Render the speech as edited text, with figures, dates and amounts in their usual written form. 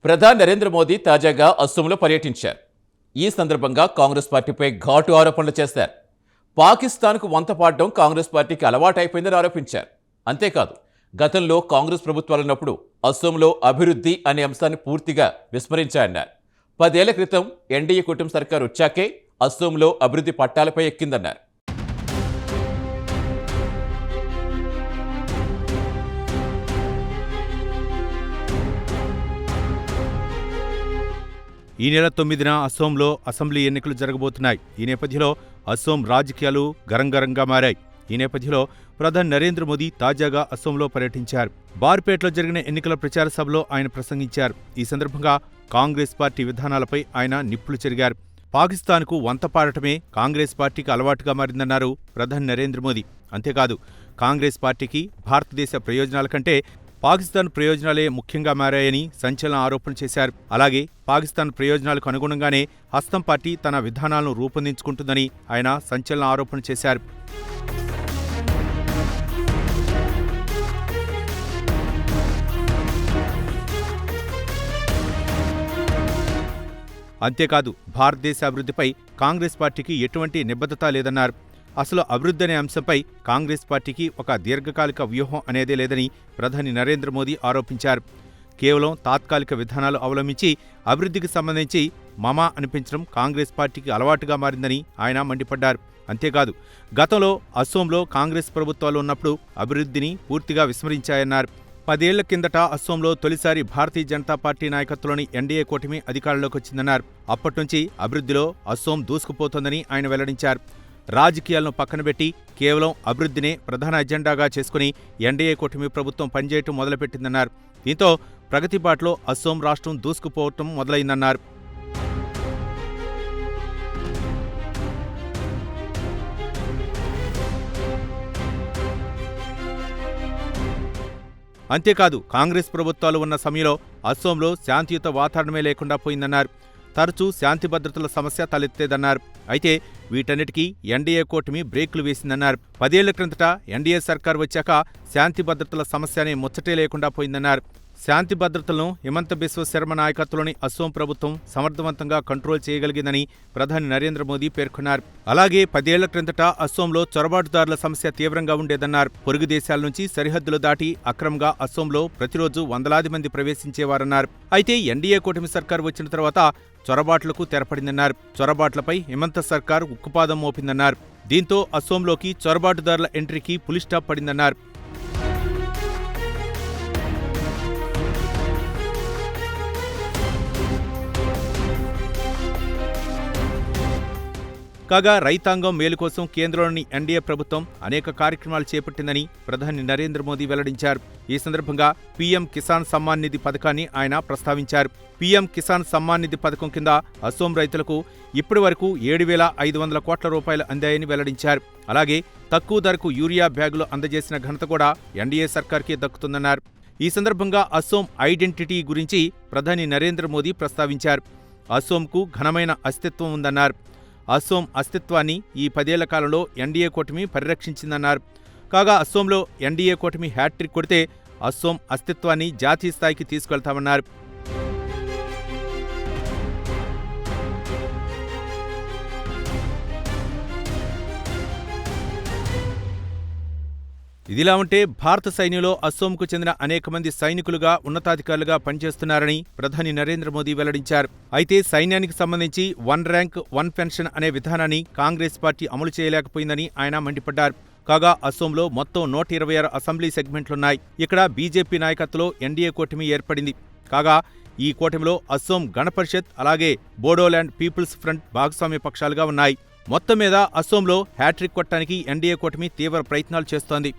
ప్రధాని నరేంద్ర మోదీ తాజాగా అస్సోంలో పర్యటించారు. ఈ సందర్భంగా కాంగ్రెస్ పార్టీపై ఘాటు ఆరోపణలు చేశారు. పాకిస్తాన్కు వంతపాడడం కాంగ్రెస్ పార్టీకి అలవాటైపోయిందని ఆరోపించారు. అంతేకాదు, గతంలో కాంగ్రెస్ ప్రభుత్వాలున్నప్పుడు అస్సోంలో అభివృద్ధి అనే అంశాన్ని పూర్తిగా విస్మరించారన్నారు. 10 ఏళ్ల క్రితం ఎన్డీఏ కూటమి సర్కారు వచ్చాకే అస్సోంలో అభివృద్ధి పట్టాలపై ఎక్కిందన్నారు. ఈ నెల 9న అస్సోంలో అసెంబ్లీ ఎన్నికలు జరగబోతున్నాయి. ఈ నేపథ్యంలో అస్సోం రాజకీయాలు గరంగరంగా మారాయి. ఈ నేపథ్యంలో ప్రధాని నరేంద్ర మోదీ తాజాగా అస్సోంలో పర్యటించారు. బార్పేటలో జరిగిన ఎన్నికల ప్రచార సభలో ఆయన ప్రసంగించారు. ఈ సందర్భంగా కాంగ్రెస్ పార్టీ విధానాలపై ఆయన నిప్పులు చెరిగారు. పాకిస్తాన్కు వంతపాడటమే కాంగ్రెస్ పార్టీకి అలవాటుగా మారిందన్నారు ప్రధాని నరేంద్ర మోదీ. అంతేకాదు, కాంగ్రెస్ పార్టీకి భారతదేశ ప్రయోజనాల కంటే పాకిస్తాన్ ప్రయోజనాలే ముఖ్యంగా మారాయని సంచలన ఆరోపణలు చేశారు. అలాగే పాకిస్తాన్ ప్రయోజనాలకు అనుగుణంగానే హస్తం పార్టీ తన విధానాలను రూపొందించుకుంటుందని ఆయన సంచలన ఆరోపణ చేశారు. అంతేకాదు, భారతదేశ అభివృద్ధిపై కాంగ్రెస్ పార్టీకి ఎటువంటి నిబద్ధత లేదన్నారు. అసలు అభివృద్ధి అనే అంశంపై కాంగ్రెస్ పార్టీకి ఒక దీర్ఘకాలిక వ్యూహం అనేదే లేదని ప్రధాని నరేంద్ర మోదీ ఆరోపించారు. కేవలం తాత్కాలిక విధానాలు అవలంబించి అభివృద్ధికి సంబంధించి మమా అనిపించడం కాంగ్రెస్ పార్టీకి అలవాటుగా మారిందని ఆయన మండిపడ్డారు. అంతేకాదు, గతంలో అస్సోంలో కాంగ్రెస్ ప్రభుత్వాలు ఉన్నప్పుడు అభివృద్ధిని పూర్తిగా విస్మరించాయన్నారు. 10 ఏళ్ల కిందట అస్సోంలో తొలిసారి భారతీయ జనతా పార్టీ నాయకత్వంలోని ఎన్డీఏ కూటమి అధికారంలోకి వచ్చిందన్నారు. అప్పట్నుంచి అభివృద్ధిలో అస్సోం దూసుకుపోతోందని ఆయన వెల్లడించారు. రాజకీయాలను పక్కనబెట్టి కేవలం అభివృద్ధినే ప్రధాన ఎజెండాగా చేసుకుని ఎన్డీఏ కూటమి ప్రభుత్వం పనిచేయటం మొదలుపెట్టిందన్నారు. దీంతో ప్రగతి బాటలో అస్సోం రాష్ట్రం దూసుకుపోవటం మొదలైందన్నారు. అంతేకాదు, కాంగ్రెస్ ప్రభుత్వాలు ఉన్న సమయంలో అస్సోంలో శాంతియుత వాతావరణమే లేకుండా పోయిందన్నారు. తరచూ శాంతి భద్రతల సమస్య తలెత్తేదన్నారు. అయితే వీటన్నిటికీ ఎన్డీఏ కూటమి బ్రేకులు వేసిందన్నారు. 10 ఏళ్ల క్రిందట ఎన్డీఏ సర్కారు వచ్చాక శాంతి భద్రతల సమస్యనే ముచ్చటే లేకుండా పోయిందన్నారు. శాంతి భద్రతలను హిమంత బిశ్వ శర్మ నాయకత్వంలోని అస్సోం ప్రభుత్వం సమర్థవంతంగా కంట్రోల్ చేయగలిగిందని ప్రధాని నరేంద్ర మోదీ పేర్కొన్నారు. అలాగే 10 ఏళ్ల క్రిందట అస్సోంలో చొరబాటుదారుల సమస్య తీవ్రంగా ఉండేదన్నారు. పొరుగు దేశాల నుంచి సరిహద్దులు దాటి అక్రమంగా అస్సోంలో ప్రతిరోజు వందలాది మంది ప్రవేశించేవారన్నారు. అయితే ఎన్డీఏ కూటమి సర్కారు వచ్చిన తర్వాత చొరబాట్లకు తెరపడిందన్నారు. చొరబాట్లపై హిమంత సర్కారు ఉక్కుపాదం మోపిందన్నారు. దీంతో అస్సోంలోకి చొరబాటుదారుల ఎంట్రీకి పులిస్టాప్ పడిందన్నారు. కాగా రైతాంగం మేలు కోసం కేంద్రంలోని ఎన్డీఏ ప్రభుత్వం అనేక కార్యక్రమాలు చేపట్టిందని ప్రధాని నరేంద్ర మోదీ వెల్లడించారు. ఈ సందర్భంగా పీఎం కిసాన్ సమ్మాన్ నిధి పథకాన్ని ఆయన ప్రస్తావించారు. పీఎం కిసాన్ సమ్మాన్ నిధి పథకం కింద అస్సోం రైతులకు ఇప్పటి వరకు 7,500 కోట్ల రూపాయలు అందాయని వెల్లడించారు. అలాగే తక్కువ ధరకు యూరియా బ్యాగులు అందజేసిన ఘనత కూడా ఎన్డీఏ సర్కార్కే దక్కుతుందన్నారు. ఈ సందర్భంగా అస్సోం ఐడెంటిటీ గురించి ప్రధాని నరేంద్ర మోదీ ప్రస్తావించారు. అస్సోంకు ఘనమైన అస్తిత్వం ఉందన్నారు. అస్సోం అస్తిత్వాన్ని ఈ 10 ఏళ్ల కాలంలో ఎన్డీఏ కూటమి పరిరక్షించిందన్నారు. కాగా అస్సోంలో ఎన్డీఏ కూటమి హ్యాట్రిక్ కొడితే అస్సోం అస్తిత్వాన్ని జాతీయ స్థాయికి తీసుకెళ్తామన్నారు. ఇదిలా ఉంటే భారత సైన్యంలో అస్సోంకు చెందిన అనేక మంది సైనికులుగా ఉన్నతాధికారులుగా పనిచేస్తున్నారని ప్రధాని నరేంద్ర మోదీ వెల్లడించారు. అయితే సైన్యానికి సంబంధించి 1 ర్యాంక్ 1 పెన్షన్ అనే విధానాన్ని కాంగ్రెస్ పార్టీ అమలు చేయలేకపోయిందని ఆయన మండిపడ్డారు. కాగా అస్సోంలో మొత్తం 126 అసెంబ్లీ సెగ్మెంట్లున్నాయి. ఇక్కడ బీజేపీ నాయకత్వంలో ఎన్డీఏ కూటమి ఏర్పడింది. కాగా ఈ కూటమిలో అస్సోం గణ పరిషత్ అలాగే బోడోల్యాండ్ పీపుల్స్ ఫ్రంట్ భాగస్వామ్య పక్షాలుగా ఉన్నాయి. మొత్తం మీద అస్సోంలో హ్యాట్రిక్ కొట్టడానికి ఎన్డీఏ కూటమి తీవ్ర ప్రయత్నాలు చేస్తోంది.